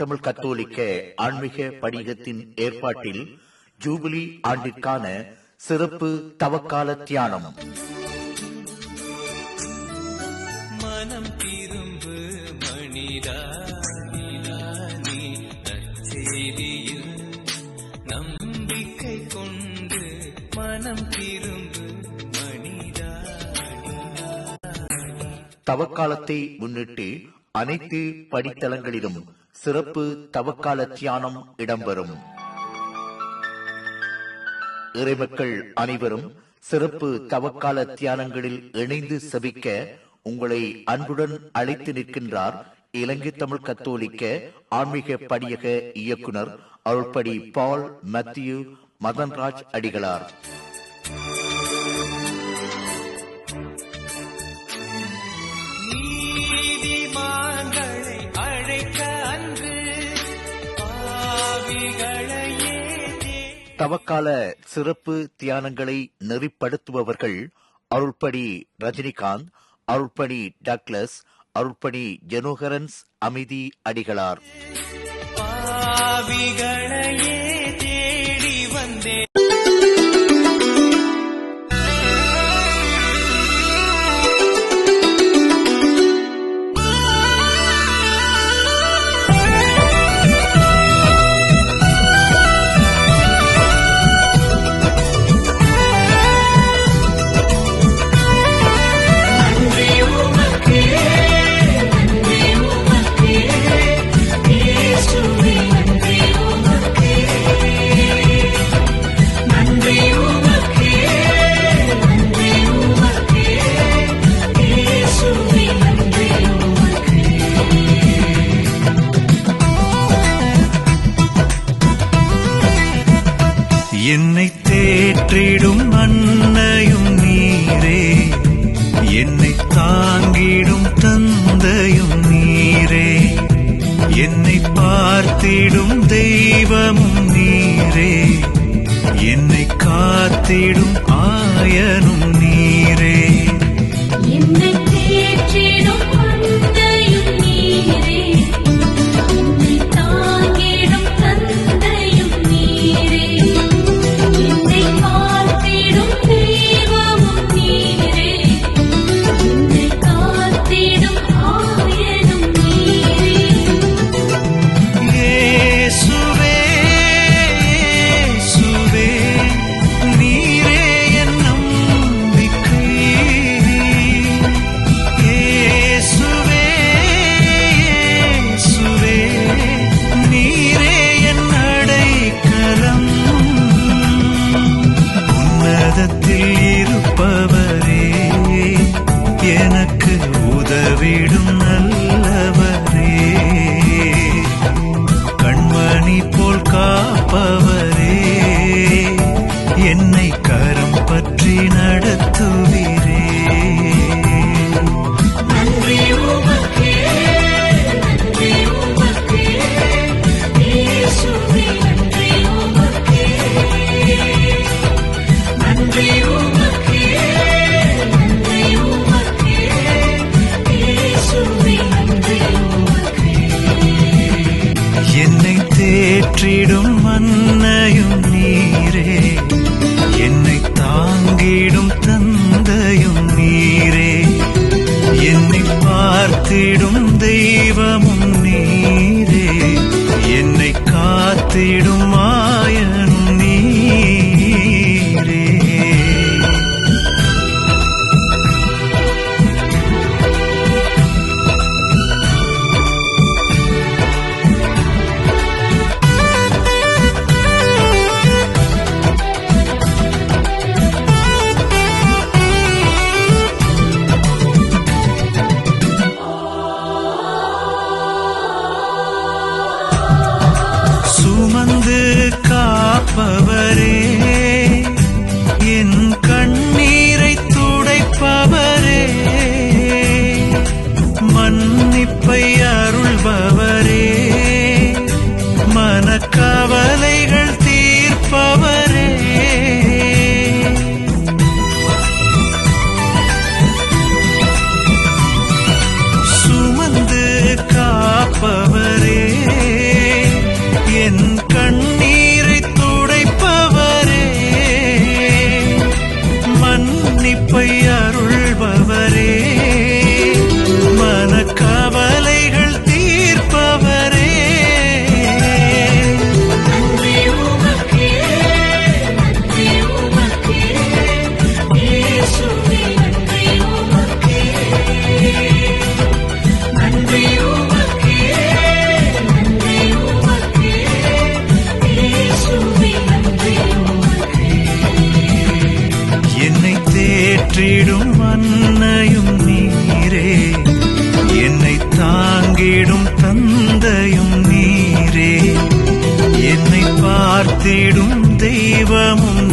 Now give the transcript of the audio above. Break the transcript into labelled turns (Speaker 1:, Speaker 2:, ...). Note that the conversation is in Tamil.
Speaker 1: தமிழ் கத்தோலிக்க ஆன்மீக படிகத்தின் ஏற்பாட்டில் ஜூபிலி ஆண்டிற்கான சிறப்பு தவக்கால தியானம்.
Speaker 2: மனம் திரும்பு மனிதா, நீ நற்செய்தியில் நம்பிக்கை கொண்டு மனம் திரும்பு மனிதா.
Speaker 1: தவக்காலத்தை முன்னிட்டு அனைத்து படித்தளங்களிலும் சிறப்பு தவக்கால தியானம் இடம்பெறும். இறைமக்கள் அனைவரும் சிறப்பு தவக்கால தியானங்களில் இணைந்து செபிக்க உங்களை அன்புடன் அழைத்து நிற்கின்றார் இலங்கை தமிழ் கத்தோலிக்க ஆன்மீக படியக இயக்குனர் அருள்படி பால் மத்தியூ மதன்ராஜ் அடிகளார். தவக்கால சிறப்பு தியானங்களை நெறிப்படுத்துபவர்கள் அருள்படி ரஜினிகாந்த், அருள்படி டக்ளஸ், அருள்படி ஜெனோகரன்ஸ் அமைதி அடிகளார்.
Speaker 2: பாவிகளையே தேடி வந்தே என்னை தேற்றிடும் அன்னையும் நீரே, என்னை தாங்கிடும் தந்தையும் நீரே, என்னை பார்த்திடும் தெய்வமும் நீரே, என்னை காத்திடும் ஆயனும் நீரே.
Speaker 3: என்னை தேற்றிடும் அன்னையும் நீரே, என்னை தாங்கிடும் தந்தையும் நீரே, என்னை பார்த்திடும் தெய்வமும் நீரே, என்னை காத்திடும் ஆயனும் நீரே.
Speaker 2: இயேசுவே, இயேசுவே, நீரே என் நம்பிக்கை. இயேசுவே, இயேசுவே, நீரே என் அடைக்கலம். உன்னதத்தில் இருப்பவரே, எனக்கு உதவிடும் நல்லவரே, கண்மணி போல் காப்பவரே, என்னை கரம் பற்றி நடத்துவீரே.
Speaker 3: நன்றி உமக்கே, நன்றி உமக்கே, இயேசுவே நன்றி உமக்கே, நன்றி உமக்கே, நன்றி உமக்கே, இயேசுவே நன்றி உமக்கே.
Speaker 2: என்னை தேற்றிடும் அன்னையும் நீரே, என்னை தாங்கிடும் தந்தையும் நீரே, என்னை பார்த்திடும் தெய்வமும் நீரே, என்னை காத்திடும் ஆயனும் நீரே. சுமந்து காப்பவரே, என் கண்ணீரை துடைப்பவரே, மன்னிப்பை அருள்பவரே, மனக்கவலைகள் தீர்ப்பவரே, சுமந்து காப்பவரே, என் தந்தையும் நீரே என்னை பார்த்திடும் தெய்வமும்